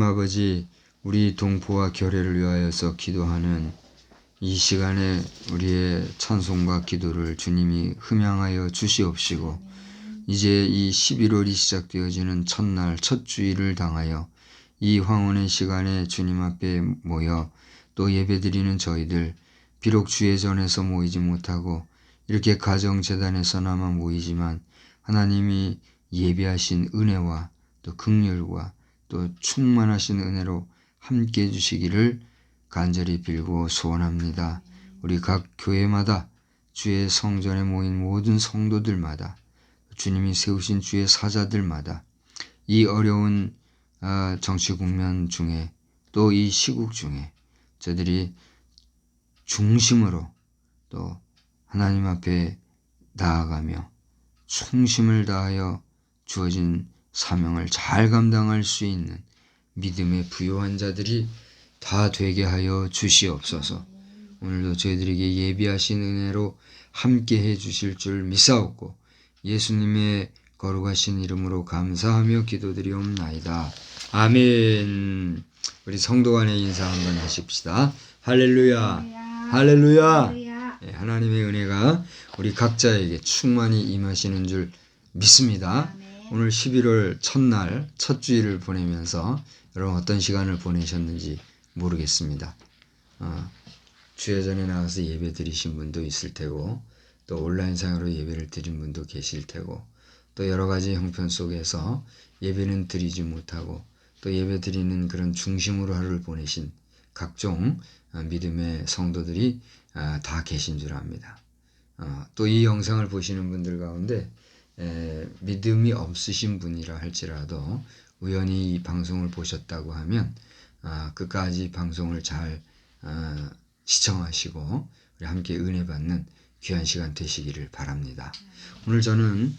아버지, 우리 동포와 교회를 위하여서 기도하는 이 시간에 우리의 찬송과 기도를 주님이 흠양하여 주시옵시고, 이제 이 11월이 시작되어지는 첫날 첫 주일을 당하여 이 황혼의 시간에 주님 앞에 모여 또 예배드리는 저희들, 비록 주의 전에서 모이지 못하고 이렇게 가정재단에서나마 모이지만 하나님이 예비하신 은혜와 또 긍휼과 또 충만하신 은혜로 함께 해주시기를 간절히 빌고 소원합니다. 우리 각 교회마다 주의 성전에 모인 모든 성도들마다 주님이 세우신 주의 사자들마다 이 어려운 정치 국면 중에 또 이 시국 중에 저들이 중심으로 또 하나님 앞에 나아가며 충심을 다하여 주어진 사명을 잘 감당할 수 있는 믿음의 부요한 자들이 다 되게 하여 주시옵소서. 오늘도 저희들에게 예비하신 은혜로 함께 해 주실 줄 믿사옵고 예수님의 거룩하신 이름으로 감사하며 기도드리옵나이다. 아멘. 우리 성도 간의 인사 한번 하십시다. 할렐루야. 할렐루야. 네, 하나님의 은혜가 우리 각자에게 충만히 임하시는 줄 믿습니다. 오늘 11월 첫날 첫 주일을 보내면서 여러분 어떤 시간을 보내셨는지 모르겠습니다. 주야전에 나가서 예배 드리신 분도 있을 테고 또 온라인상으로 예배를 드린 분도 계실 테고 또 여러 가지 형편 속에서 예배는 드리지 못하고 또 예배 드리는 그런 중심으로 하루를 보내신 각종 믿음의 성도들이 다 계신 줄 압니다. 또 이 영상을 보시는 분들 가운데 믿음이 없으신 분이라 할지라도 우연히 이 방송을 보셨다고 하면 끝까지 방송을 잘 시청하시고 우리 함께 은혜 받는 귀한 시간 되시기를 바랍니다. 오늘 저는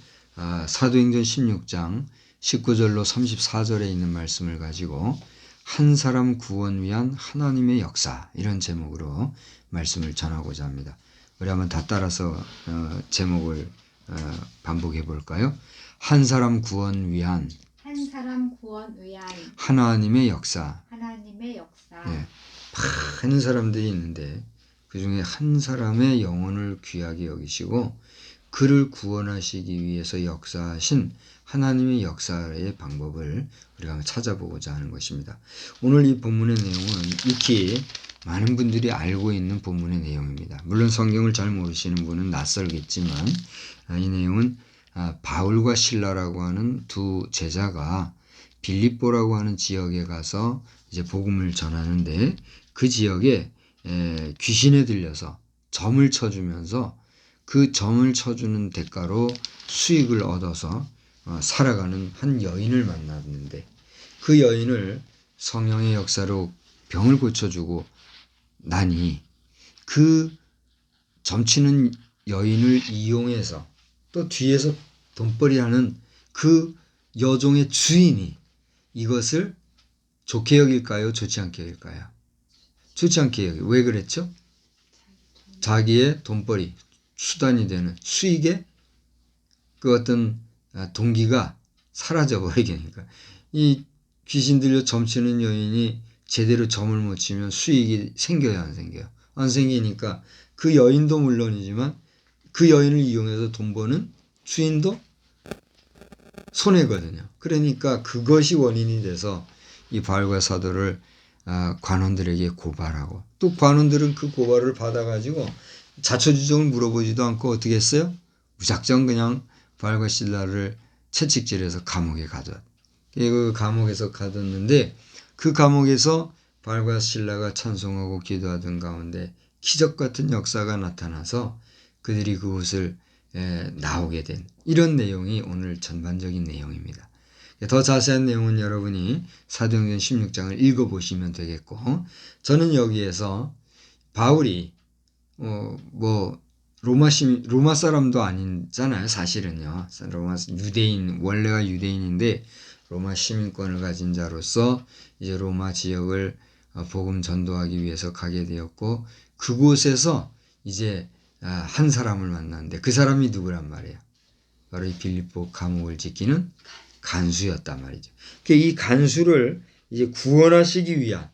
사도행전 16장 19절로 34절에 있는 말씀을 가지고 한 사람 구원 위한 하나님의 역사, 이런 제목으로 말씀을 전하고자 합니다. 우리 한번 다 따라서 제목을 반복해 볼까요? 한 사람 구원 위한 하나님의 역사. 네, 많은 사람들이 있는데 그 중에 한 사람의 영혼을 귀하게 여기시고 그를 구원하시기 위해서 역사하신 하나님의 역사의 방법을 우리가 한번 찾아보고자 하는 것입니다. 오늘 이 본문의 내용은 익히 많은 분들이 알고 있는 본문의 내용입니다. 물론 성경을 잘 모르시는 분은 낯설겠지만 이 내용은 바울과 실라라고 하는 두 제자가 빌립보라고 하는 지역에 가서 이제 복음을 전하는데 그 지역에 귀신에 들려서 점을 쳐주면서 그 점을 쳐주는 대가로 수익을 얻어서 살아가는 한 여인을 만났는데 그 여인을 성령의 역사로 병을 고쳐주고 나니 그 점치는 여인을 이용해서 또 뒤에서 돈벌이하는 그 여종의 주인이 이것을 좋게 여길까요? 좋지 않게 여길까요? 좋지 않게 여겨요. 왜 그랬죠? 자기의 돈벌이, 수단이 되는 수익의 그 어떤 동기가 사라져 버리니까 이 귀신 들려 점치는 여인이 제대로 점을 못 치면 수익이 생겨야 안 생겨요? 안 생기니까 그 여인도 물론이지만 그 여인을 이용해서 돈 버는 주인도 손해거든요. 그러니까 그것이 원인이 돼서 이 바울과 사도를 관원들에게 고발하고 또 관원들은 그 고발을 받아가지고 자초지종을 물어보지도 않고 어떻게 했어요? 무작정 그냥 바울과 실라를 채찍질해서 감옥에 가둬. 그 감옥에서 가뒀는데 그 감옥에서 바울과 실라가 찬송하고 기도하던 가운데 기적 같은 역사가 나타나서 그들이 그곳을 나오게 된 이런 내용이 오늘 전반적인 내용입니다. 더 자세한 내용은 여러분이 사도행전 16장을 읽어보시면 되겠고 저는 여기에서 바울이 로마 사람도 아니잖아요. 사실은요. 로마 유대인, 원래가 유대인인데 로마 시민권을 가진 자로서 이제 로마 지역을 복음 전도하기 위해서 가게 되었고 그곳에서 이제 한 사람을 만났는데 그 사람이 누구란 말이에요? 바로 이 빌립보 감옥을 지키는 간수였단 말이죠. 이 간수를 이제 구원하시기 위한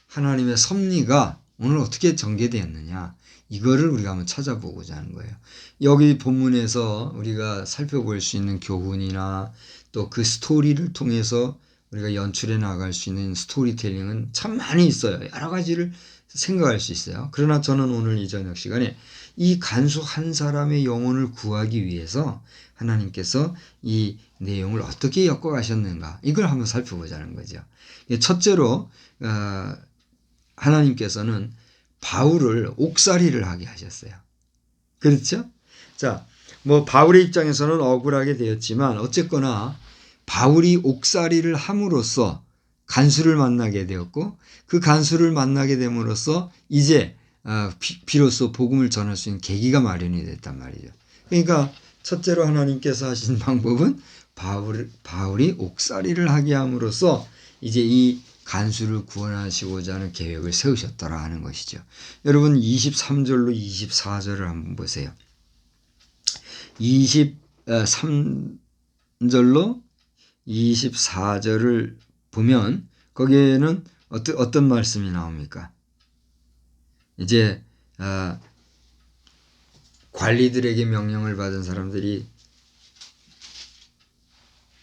하나님의 섭리가 오늘 어떻게 전개되었느냐, 이거를 우리가 한번 찾아보고자 하는 거예요. 여기 본문에서 우리가 살펴볼 수 있는 교훈이나 또 그 스토리를 통해서 우리가 연출해 나갈 수 있는 스토리텔링은 참 많이 있어요. 여러 가지를 생각할 수 있어요. 그러나 저는 오늘 이 저녁 시간에 이 간수 한 사람의 영혼을 구하기 위해서 하나님께서 이 내용을 어떻게 엮어가셨는가, 이걸 한번 살펴보자는 거죠. 첫째로 하나님께서는 바울을 옥살이를 하게 하셨어요. 그렇죠? 자, 뭐 바울의 입장에서는 억울하게 되었지만 어쨌거나 바울이 옥살이를 함으로써 간수를 만나게 되었고, 그 간수를 만나게 됨으로써 이제 비로소 복음을 전할 수 있는 계기가 마련이 됐단 말이죠. 그러니까 첫째로 하나님께서 하신 방법은 바울이 옥살이를 하게 함으로써 이제 이 간수를 구원하시고자 하는 계획을 세우셨더라 하는 것이죠. 여러분 23절로 24절을 한번 보세요. 23절로 24절을 보면 거기에는 어떤 말씀이 나옵니까? 이제 관리들에게 명령을 받은 사람들이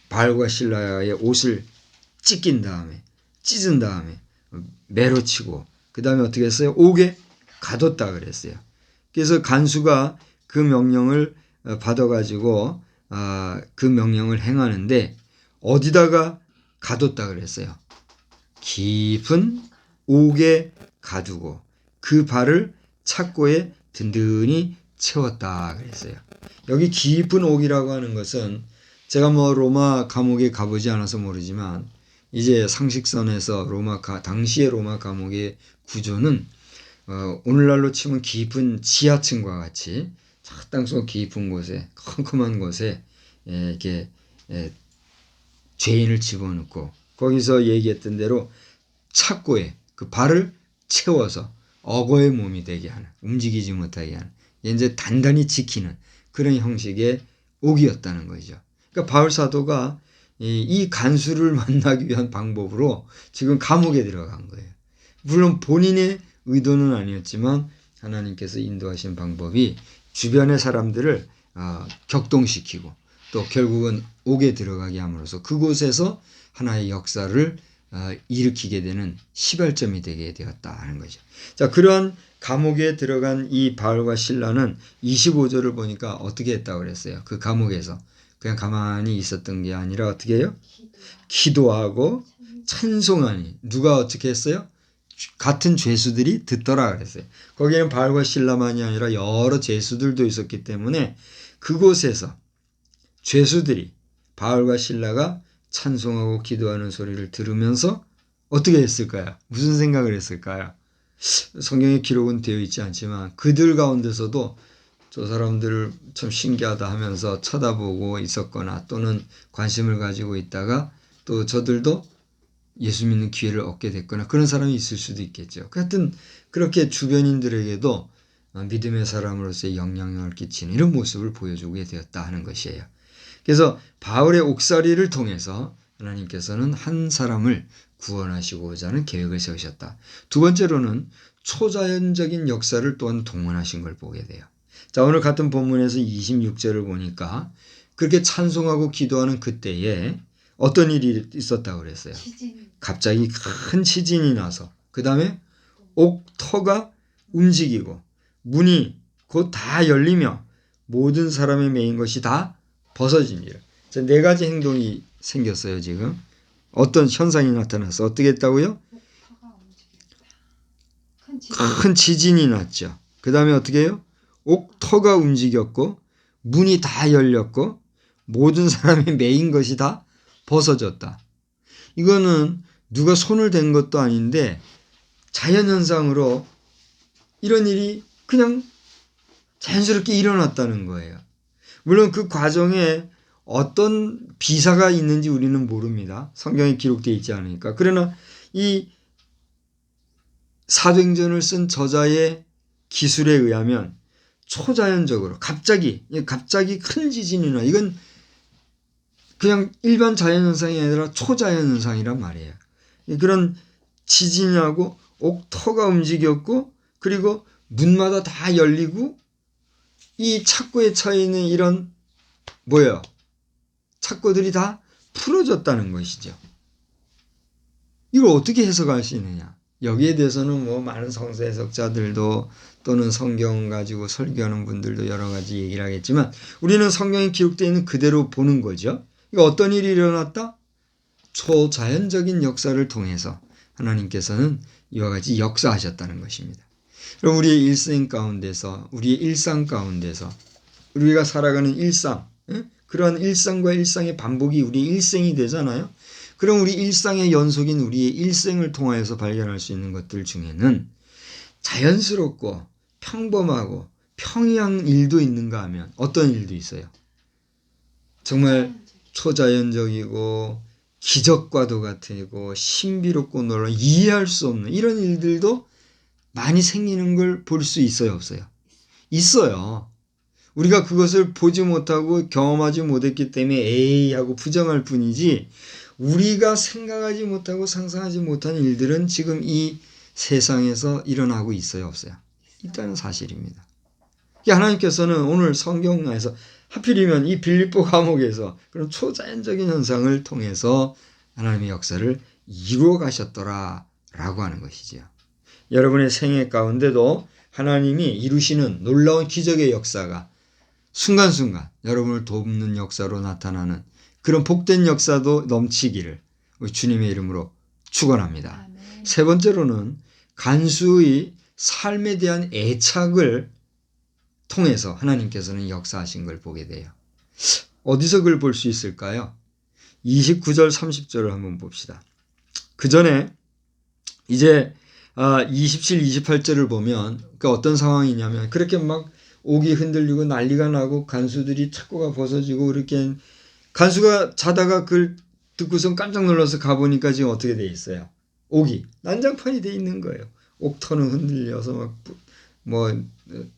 바울과 실라의 옷을 찢은 다음에 매로 치고 그 다음에 어떻게 했어요? 옥에 가뒀다 그랬어요. 그래서 간수가 그 명령을 받아가지고 그 명령을 행하는데 어디다가 가뒀다 그랬어요? 깊은 옥에 가두고 그 발을 착고에 든든히 채웠다 그랬어요. 여기 깊은 옥이라고 하는 것은 제가 뭐 로마 감옥에 가보지 않아서 모르지만 이제 상식선에서 당시의 로마 감옥의 구조는 오늘날로 치면 깊은 지하층과 같이 땅속 깊은 곳에 컴컴한 곳에 이렇게 죄인을 집어넣고 거기서 얘기했던 대로 착고에 그 발을 채워서 어거의 몸이 되게 하는, 움직이지 못하게 하는, 이제 단단히 지키는 그런 형식의 옥이었다는 거죠. 그러니까 바울 사도가 이 간수를 만나기 위한 방법으로 지금 감옥에 들어간 거예요. 물론 본인의 의도는 아니었지만 하나님께서 인도하신 방법이 주변의 사람들을 격동시키고 또 결국은 옥에 들어가게 함으로써 그곳에서 하나의 역사를 일으키게 되는 시발점이 되게 되었다 하는 거죠. 자, 그러한 감옥에 들어간 이 바울과 실라는 25절을 보니까 어떻게 했다고 그랬어요? 그 감옥에서 그냥 가만히 있었던 게 아니라 어떻게 해요? 기도하고 찬송하니. 누가 어떻게 했어요? 같은 죄수들이 듣더라 그랬어요. 거기에는 바울과 실라만이 아니라 여러 죄수들도 있었기 때문에 그곳에서 죄수들이 바울과 실라가 찬송하고 기도하는 소리를 들으면서 어떻게 했을까요? 무슨 생각을 했을까요? 성경에 기록은 되어 있지 않지만 그들 가운데서도 저 사람들을 참 신기하다 하면서 쳐다보고 있었거나 또는 관심을 가지고 있다가 또 저들도 예수 믿는 기회를 얻게 됐거나 그런 사람이 있을 수도 있겠죠. 하여튼 그렇게 주변인들에게도 믿음의 사람으로서의 영향력을 끼치는 이런 모습을 보여주게 되었다 하는 것이에요. 그래서 바울의 옥살이를 통해서 하나님께서는 한 사람을 구원하시고자 하는 계획을 세우셨다. 두 번째로는 초자연적인 역사를 또한 동원하신 걸 보게 돼요. 자, 오늘 같은 본문에서 26절을 보니까 그렇게 찬송하고 기도하는 그때에 어떤 일이 있었다고 그랬어요? 갑자기 큰 지진이 나서 그 다음에 옥터가 움직이고 문이 곧 다 열리며 모든 사람의 매인 것이 다 벗어집니다. 네 가지 행동이 생겼어요. 지금 어떤 현상이 나타났어. 어떻게 했다고요? 큰 지진이 났죠. 그 다음에 어떻게 해요? 옥터가 움직였고 문이 다 열렸고 모든 사람의 매인 것이 다 벗어졌다. 이거는 누가 손을 댄 것도 아닌데 자연현상으로 이런 일이 그냥 자연스럽게 일어났다는 거예요. 물론 그 과정에 어떤 비사가 있는지 우리는 모릅니다. 성경에 기록되어 있지 않으니까. 그러나 이 사도행전을 쓴 저자의 기술에 의하면 초자연적으로 갑자기 큰 지진이 나. 이건 그냥 일반 자연현상이 아니라 초자연현상이란 말이에요. 그런 지진하고 옥토가 움직였고 그리고 문마다 다 열리고 이 착고에 처해 있는 이런 뭐예요? 착고들이 다 풀어졌다는 것이죠. 이걸 어떻게 해석할 수 있느냐? 여기에 대해서는 뭐 많은 성서 해석자들도 또는 성경 가지고 설교하는 분들도 여러 가지 얘기를 하겠지만 우리는 성경에 기록되어 있는 그대로 보는 거죠. 이거 어떤 일이 일어났다? 초자연적인 역사를 통해서 하나님께서는 이와 같이 역사하셨다는 것입니다. 그럼 우리의 일생 가운데서 우리의 일상 가운데서 우리가 살아가는 일상 그러한 일상과 일상의 반복이 우리의 일생이 되잖아요. 그럼 우리 일상의 연속인 우리의 일생을 통하여서 발견할 수 있는 것들 중에는 자연스럽고 평범하고 평이한 일도 있는가 하면 어떤 일도 있어요. 정말 초자연적이고 기적과도 같고 신비롭고 놀라운 이해할 수 없는 이런 일들도 많이 생기는 걸 볼 수 있어요, 없어요? 있어요. 우리가 그것을 보지 못하고 경험하지 못했기 때문에 에이 하고 부정할 뿐이지 우리가 생각하지 못하고 상상하지 못한 일들은 지금 이 세상에서 일어나고 있어요, 없어요? 있다는 사실입니다. 하나님께서는 오늘 성경에서 하필이면 이 빌립보 감옥에서 그런 초자연적인 현상을 통해서 하나님의 역사를 이루어 가셨더라라고 하는 것이죠. 여러분의 생애 가운데도 하나님이 이루시는 놀라운 기적의 역사가 순간순간 여러분을 돕는 역사로 나타나는 그런 복된 역사도 넘치기를 우리 주님의 이름으로 축원합니다. 아멘. 세 번째로는 간수의 삶에 대한 애착을 통해서 하나님께서는 역사하신 걸 보게 돼요. 어디서 그걸 볼 수 있을까요? 29절 30절을 한번 봅시다. 그 전에 이제 27, 28절을 보면 그러니까 어떤 상황이냐면 그렇게 막 옥이 흔들리고 난리가 나고 간수들이 착고가 벗어지고 이렇게 간수가 자다가 그걸 듣고선 깜짝 놀라서 가보니까 지금 어떻게 돼 있어요? 옥이 난장판이 돼 있는 거예요. 옥터는 흔들려서 막 뭐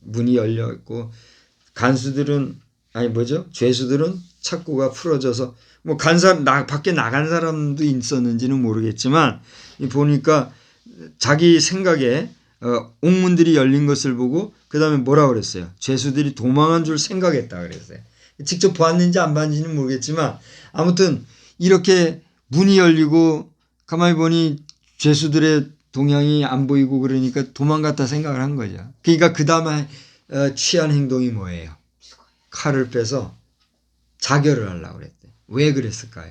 문이 열려 있고 간수들은 죄수들은 착고가 풀어져서 뭐 밖에 나간 사람도 있었는지는 모르겠지만 보니까 자기 생각에 옥문들이 열린 것을 보고 그 다음에 뭐라 그랬어요? 죄수들이 도망한 줄 생각했다 그랬어요. 직접 보았는지 안 봤는지는 모르겠지만 아무튼 이렇게 문이 열리고 가만히 보니 죄수들의 동향이 안 보이고 그러니까 도망갔다 생각을 한 거죠. 그러니까 그 다음에 취한 행동이 뭐예요? 칼을 빼서 자결을 하려고 그랬대. 왜 그랬을까요?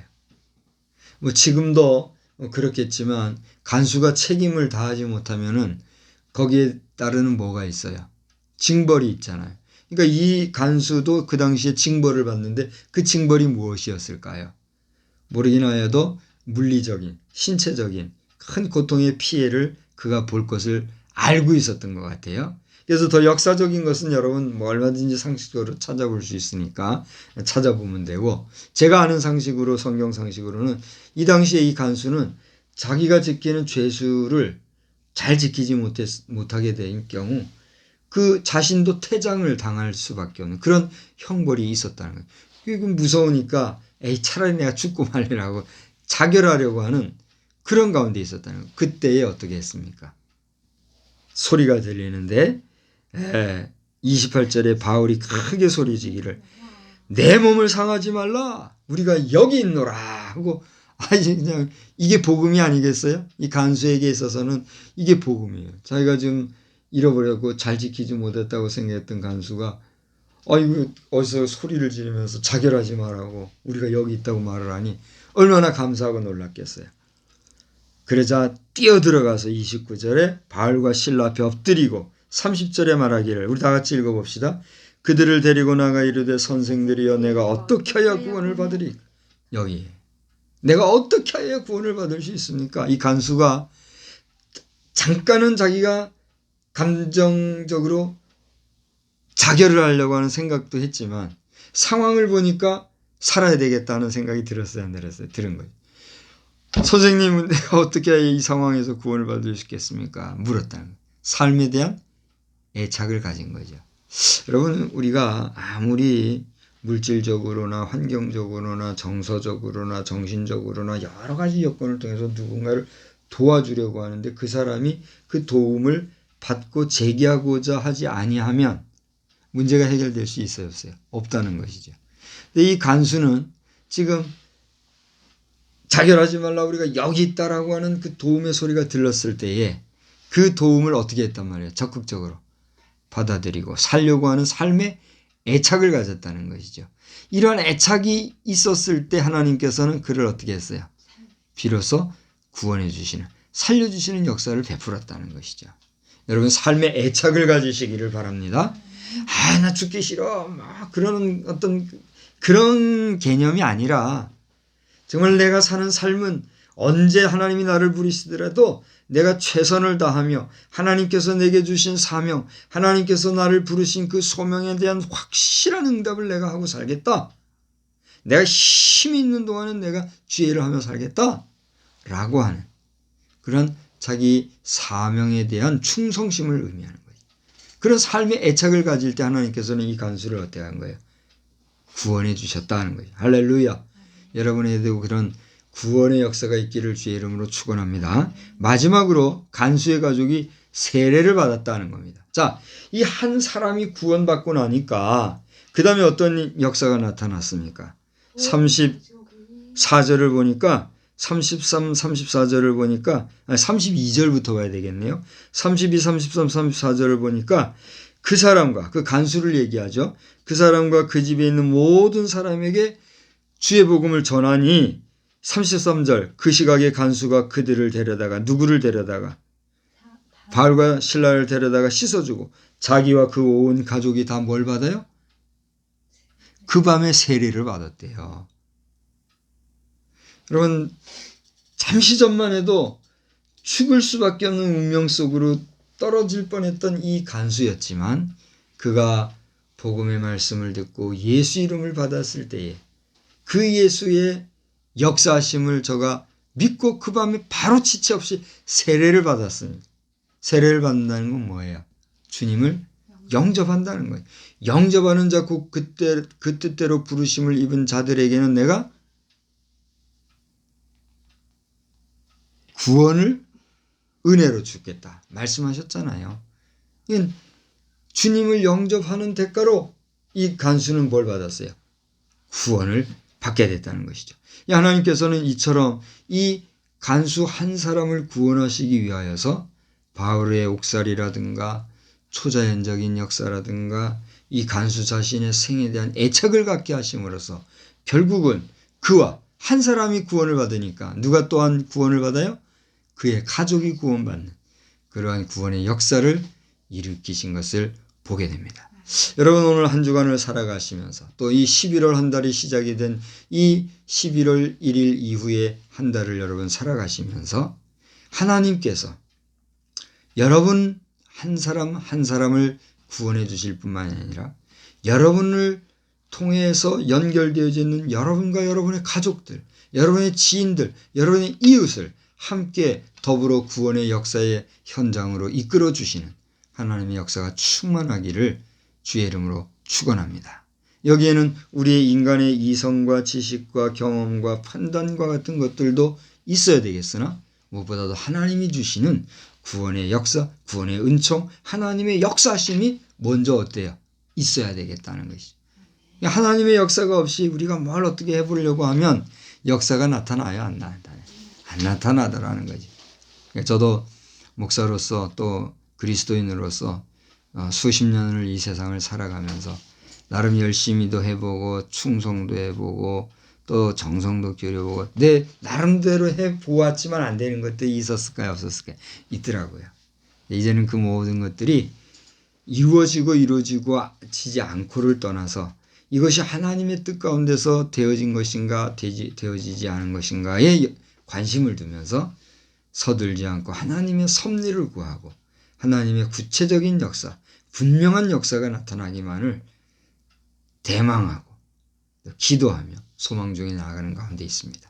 뭐 지금도 그렇겠지만 간수가 책임을 다하지 못하면은 거기에 따르는 뭐가 있어요? 징벌이 있잖아요. 그러니까 이 간수도 그 당시에 징벌을 받는데 그 징벌이 무엇이었을까요? 모르긴 하여도 물리적인, 신체적인 큰 고통의 피해를 그가 볼 것을 알고 있었던 것 같아요. 그래서 더 역사적인 것은 여러분 뭐 얼마든지 상식적으로 찾아볼 수 있으니까 찾아보면 되고 제가 아는 상식으로 성경 상식으로는 이 당시에 이 간수는 자기가 지키는 죄수를 잘 지키지 못하게 된 경우 그 자신도 퇴장을 당할 수밖에 없는 그런 형벌이 있었다는 거예요. 그게 무서우니까 차라리 내가 죽고 말리라고 자결하려고 하는 그런 가운데 있었다는 거예요. 그때에 어떻게 했습니까? 소리가 들리는데 28절에 바울이 크게 소리지기를 내 몸을 상하지 말라 우리가 여기 있노라 하고 그냥 이게 복음이 아니겠어요? 이 간수에게 있어서는 이게 복음이에요. 자기가 지금 잃어버렸고 잘 지키지 못했다고 생각했던 간수가 이거 어디서 소리를 지르면서 자결하지 말라고 우리가 여기 있다고 말을 하니 얼마나 감사하고 놀랐겠어요. 그러자 뛰어들어가서 29절에 바울과 실라 앞에 엎드리고 30절에 말하기를 우리 다 같이 읽어봅시다. 그들을 데리고 나가 이르되 선생들이여 내가 어떻게 해야 구원을 받으리? 여기 내가 어떻게 해야 구원을 받을 수 있습니까? 이 간수가 잠깐은 자기가 감정적으로 자결을 하려고 하는 생각도 했지만 상황을 보니까 살아야 되겠다는 생각이 들었어요, 안 들었어요? 들은 거예요. 선생님은 내가 어떻게 해야 이 상황에서 구원을 받을 수 있겠습니까? 물었다는 거예요. 삶에 대한 애착을 가진 거죠. 여러분 우리가 아무리 물질적으로나 환경적으로나 정서적으로나 정신적으로나 여러 가지 여건을 통해서 누군가를 도와주려고 하는데 그 사람이 그 도움을 받고 제기하고자 하지 아니하면 문제가 해결될 수 있어요, 없어요? 없다는 것이죠. 근데 이 간수는 지금 자결하지 말라 우리가 여기 있다라고 하는 그 도움의 소리가 들렸을 때에 그 도움을 어떻게 했단 말이에요? 적극적으로 받아들이고 살려고 하는 삶의 애착을 가졌다는 것이죠. 이런 애착이 있었을 때 하나님께서는 그를 어떻게 했어요? 비로소 구원해 주시는, 살려주시는 역사를 베풀었다는 것이죠. 여러분 삶의 애착을 가지시기를 바랍니다. 나 죽기 싫어. 막 그런 어떤 그런 개념이 아니라 정말 내가 사는 삶은 언제 하나님이 나를 부르시더라도 내가 최선을 다하며 하나님께서 내게 주신 사명, 하나님께서 나를 부르신 그 소명에 대한 확실한 응답을 내가 하고 살겠다. 내가 힘이 있는 동안은 내가 주의를 하며 살겠다. 라고 하는 그런 자기 사명에 대한 충성심을 의미하는 거예요. 그런 삶의 애착을 가질 때 하나님께서는 이 간수를 어떻게 한 거예요? 구원해 주셨다는 거예요. 할렐루야. 여러분에게도 그런 구원의 역사가 있기를 주의 이름으로 축원합니다. 마지막으로 간수의 가족이 세례를 받았다는 겁니다. 자, 이 한 사람이 구원받고 나니까 그 다음에 어떤 역사가 나타났습니까? 34절을 보니까 33, 34절을 보니까 32절부터 봐야 되겠네요. 32, 33, 34절을 보니까 그 사람과 그 간수를 얘기하죠. 그 사람과 그 집에 있는 모든 사람에게 주의 복음을 전하니 33절 그 시각에 간수가 그들을 데려다가 누구를 데려다가 바울과 실라를 데려다가 씻어주고 자기와 그 온 가족이 다 뭘 받아요? 그 밤에 세례를 받았대요. 여러분 잠시 전만 해도 죽을 수밖에 없는 운명 속으로 떨어질 뻔했던 이 간수였지만 그가 복음의 말씀을 듣고 예수 이름을 받았을 때에 그 예수의 역사하심을 저가 믿고 그 밤에 바로 지체 없이 세례를 받았습니다. 세례를 받는다는 건 뭐예요? 주님을 영접한다는 거예요. 영접하는 자 곧 그때 그 뜻대로 부르심을 입은 자들에게는 내가 구원을 은혜로 주겠다 말씀하셨잖아요. 주님을 영접하는 대가로 이 간수는 뭘 받았어요? 구원을 받게 됐다는 것이죠. 하나님께서는 이처럼 이 간수 한 사람을 구원하시기 위하여서 바울의 옥살이라든가 초자연적인 역사라든가 이 간수 자신의 생에 대한 애착을 갖게 하심으로써 결국은 그와 한 사람이 구원을 받으니까 누가 또한 구원을 받아요? 그의 가족이 구원받는 그러한 구원의 역사를 일으키신 것을 보게 됩니다. 여러분 오늘 한 주간을 살아가시면서 또 이 11월 한 달이 시작이 된 이 11월 1일 이후에 한 달을 여러분 살아가시면서 하나님께서 여러분 한 사람 한 사람을 구원해 주실 뿐만 아니라 여러분을 통해서 연결되어져 있는 여러분과 여러분의 가족들, 여러분의 지인들, 여러분의 이웃을 함께 더불어 구원의 역사의 현장으로 이끌어 주시는 하나님의 역사가 충만하기를 주의 이름으로 축원합니다. 여기에는 우리의 인간의 이성과 지식과 경험과 판단과 같은 것들도 있어야 되겠으나 무엇보다도 하나님이 주시는 구원의 역사, 구원의 은총, 하나님의 역사심이 먼저 어때요? 있어야 되겠다는 것이죠. 하나님의 역사가 없이 우리가 뭘 어떻게 해보려고 하면 역사가 나타나요? 안 나타나요? 안 나타나더라는 거지. 저도 목사로서 또 그리스도인으로서 수십 년을 이 세상을 살아가면서 나름 열심히도 해보고 충성도 해보고 또 정성도 기울여보고 내 나름대로 해보았지만 안 되는 것들이 있었을까요? 없었을까요? 있더라고요. 이제는 그 모든 것들이 이루어지지 않고를 떠나서 이것이 하나님의 뜻 가운데서 되어진 것인가 되어지지 않은 것인가에 관심을 두면서 서둘지 않고 하나님의 섭리를 구하고 하나님의 구체적인 역사, 분명한 역사가 나타나기만을 대망하고 기도하며 소망 중에 나아가는 가운데 있습니다.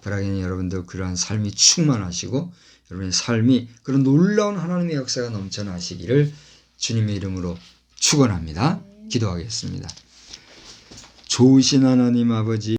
바라기는 여러분들 그러한 삶이 충만하시고 여러분의 삶이 그런 놀라운 하나님의 역사가 넘쳐나시기를 주님의 이름으로 축원합니다. 기도하겠습니다. 좋으신 하나님 아버지